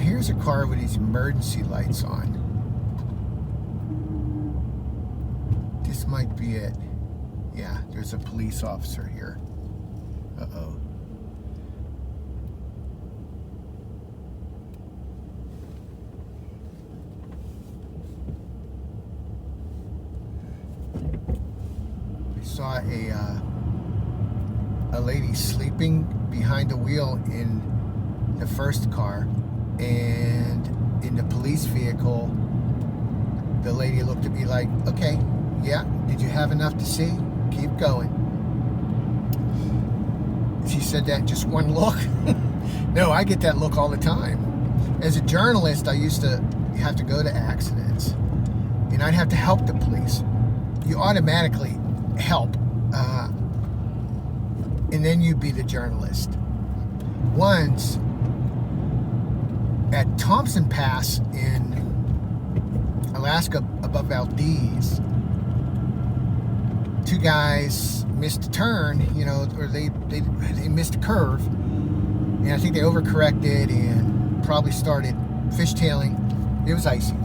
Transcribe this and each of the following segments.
here's a car with these emergency lights on. This might be it. Yeah, there's a police officer here. Uh-oh. I saw a lady sleeping behind the wheel in the first car, and in the police vehicle, the lady looked at me like, okay, yeah, did you have enough to see? Keep going. She said that just one look. No, I get that look all the time. As a journalist, I used to have to go to accidents, and I'd have to help the police. You automatically help, and then you be the journalist. Once, at Thompson Pass in Alaska above Valdez, two guys missed a turn, or they missed a curve, and I think they overcorrected and probably started fishtailing. It was icy.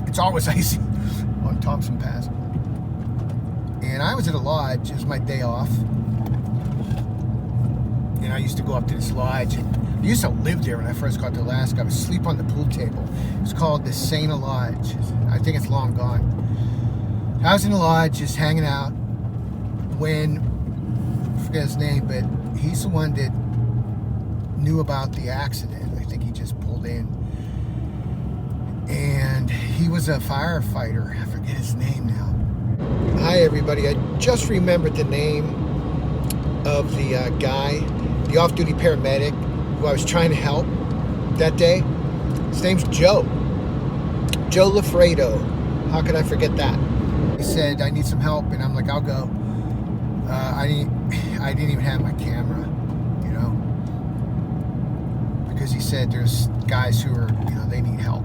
It's always icy on Thompson Pass. And I was at a lodge. It was my day off. And I used to go up to this lodge. And I used to live there when I first got to Alaska. I would sleep on the pool table. It's called the Santa Lodge. I think it's long gone. I was in the lodge just hanging out when, I forget his name, but he's the one that knew about the accident. I think he just pulled in. And he was a firefighter. I forget his name now. Hi everybody, I just remembered the name of the guy, the off-duty paramedic who I was trying to help that day. His name's Joe Lafredo. How could I forget that? He said, I need some help, and I'm like, I'll go. I didn't even have my camera, because he said there's guys who are, they need help.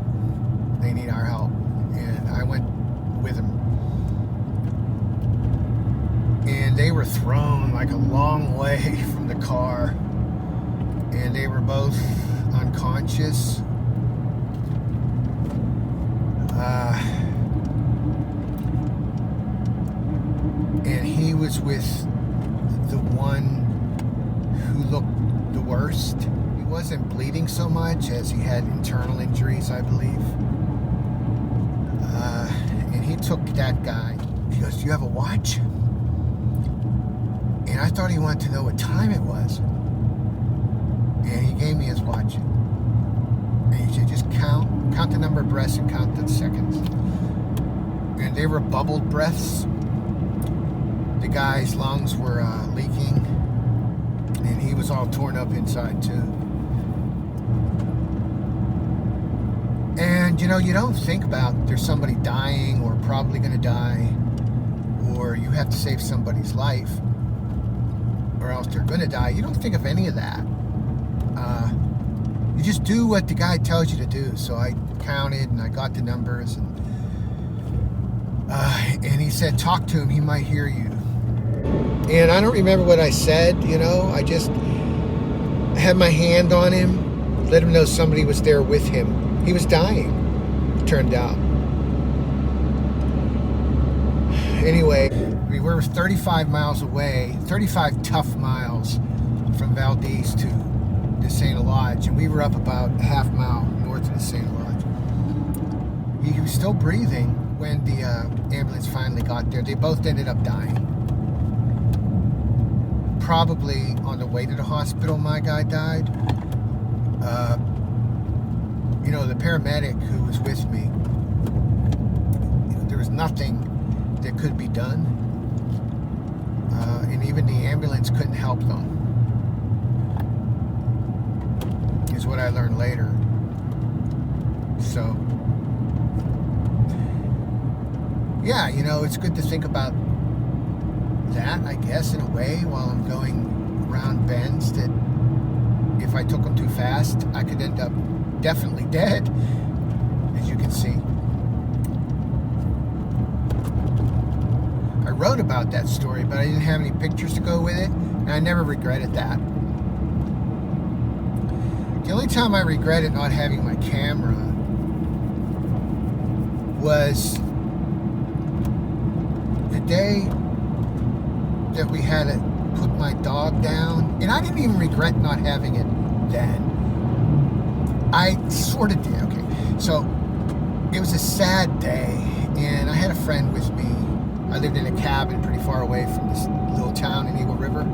They need our help. And I went with him. And they were thrown like a long way from the car, and they were both unconscious. And he was with the one who looked the worst. He wasn't bleeding so much as he had internal injuries, I believe. And he took that guy. He goes, do you have a watch? And I thought he wanted to know what time it was. And he gave me his watch. And he said, just count the number of breaths and count the seconds. And they were bubbled breaths. The guy's lungs were leaking. And he was all torn up inside too. And you don't think about there's somebody dying or probably going to die, or you have to save somebody's life, or else they're going to die. You don't think of any of that. You just do what the guy tells you to do. So I counted and I got the numbers, and he said, talk to him, he might hear you. And I don't remember what I said, I just had my hand on him, let him know somebody was there with him. He was dying, it turned out. Anyway, we were 35 miles away, 35 tough miles from Valdez to the Santa Lodge, and we were up about a half mile north of the Santa Lodge. He was still breathing when the ambulance finally got there. They both ended up dying. Probably on the way to the hospital, my guy died. The paramedic who was with me, there was nothing that could be done. And even the ambulance couldn't help them, is what I learned later. So, yeah, it's good to think about that, I guess, in a way, while I'm going around bends, that if I took them too fast, I could end up definitely dead, as you can see. I wrote about that story, but I didn't have any pictures to go with it, and I never regretted that. The only time I regretted not having my camera was the day that we had to put my dog down. And I didn't even regret not having it then. I sort of did. Okay, so it was a sad day, and I had a friend with me. I lived in a cabin pretty far away from this little town in Eagle River.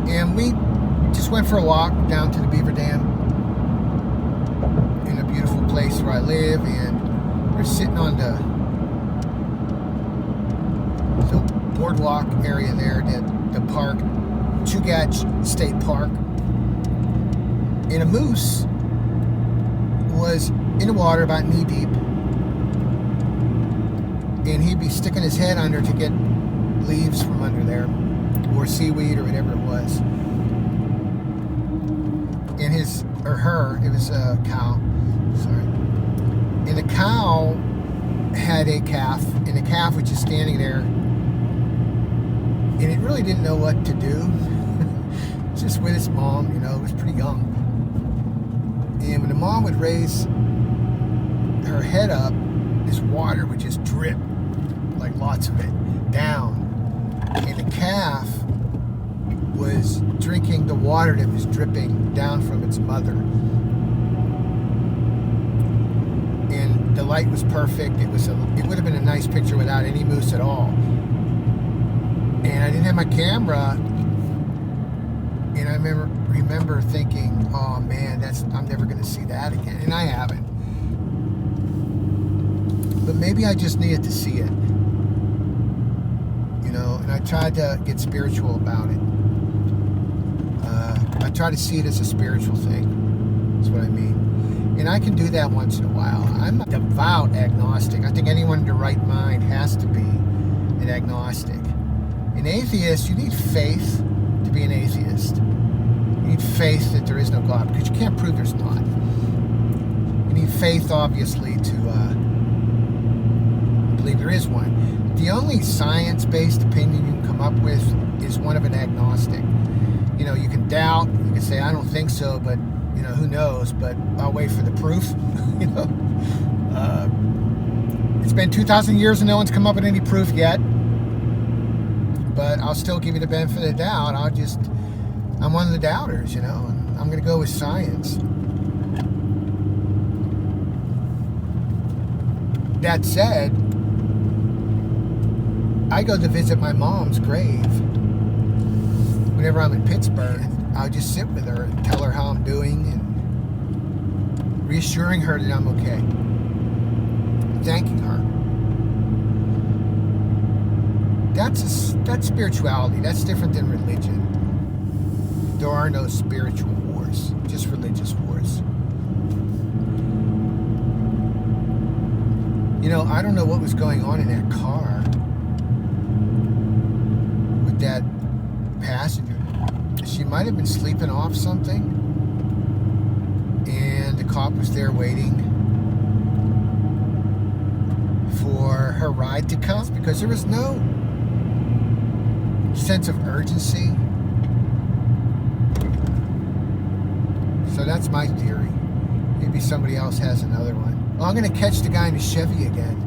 And we just went for a walk down to the Beaver Dam in a beautiful place where I live, and we're sitting on the boardwalk area there, the park, Chugach State Park, and a moose was in the water about knee deep, and he'd be sticking his head under to get leaves from under there, or seaweed, or whatever it was. And it was a cow, sorry. And the cow had a calf, and the calf was just standing there, and it really didn't know what to do. Just with its mom, it was pretty young. And when the mom would raise her head up, this water would just drip, like lots of it, down. And the calf was drinking the water that was dripping down from its mother. And the light was perfect. It would have been a nice picture without any moose at all. And I didn't have my camera. And I remember thinking, oh man, I'm never going to see that again. And I haven't. But maybe I just needed to see it. And I tried to get spiritual about it. I try to see it as a spiritual thing. That's what I mean. And I can do that once in a while. I'm a devout agnostic. I think anyone in their right mind has to be an agnostic. An atheist, you need faith to be an atheist. You need faith that there is no God, because you can't prove there's not. You need faith, obviously, to believe there is one. The only science-based opinion you can come up with is one of an agnostic. You can doubt, you can say, I don't think so, but, who knows, but I'll wait for the proof. It's been 2,000 years and no one's come up with any proof yet, but I'll still give you the benefit of the doubt. I'm one of the doubters, and I'm going to go with science. That said, I go to visit my mom's grave whenever I'm in Pittsburgh. I'll just sit with her and tell her how I'm doing, and reassuring her that I'm okay, thanking her. That's spirituality. That's different than religion. There are no spiritual wars, just religious wars. I don't know what was going on in that car with that passenger. She might have been sleeping off something, and the cop was there waiting for her ride to come, because there was no sense of urgency. So that's my theory. Maybe somebody else has another one. Well, I'm going to catch the guy in the Chevy again.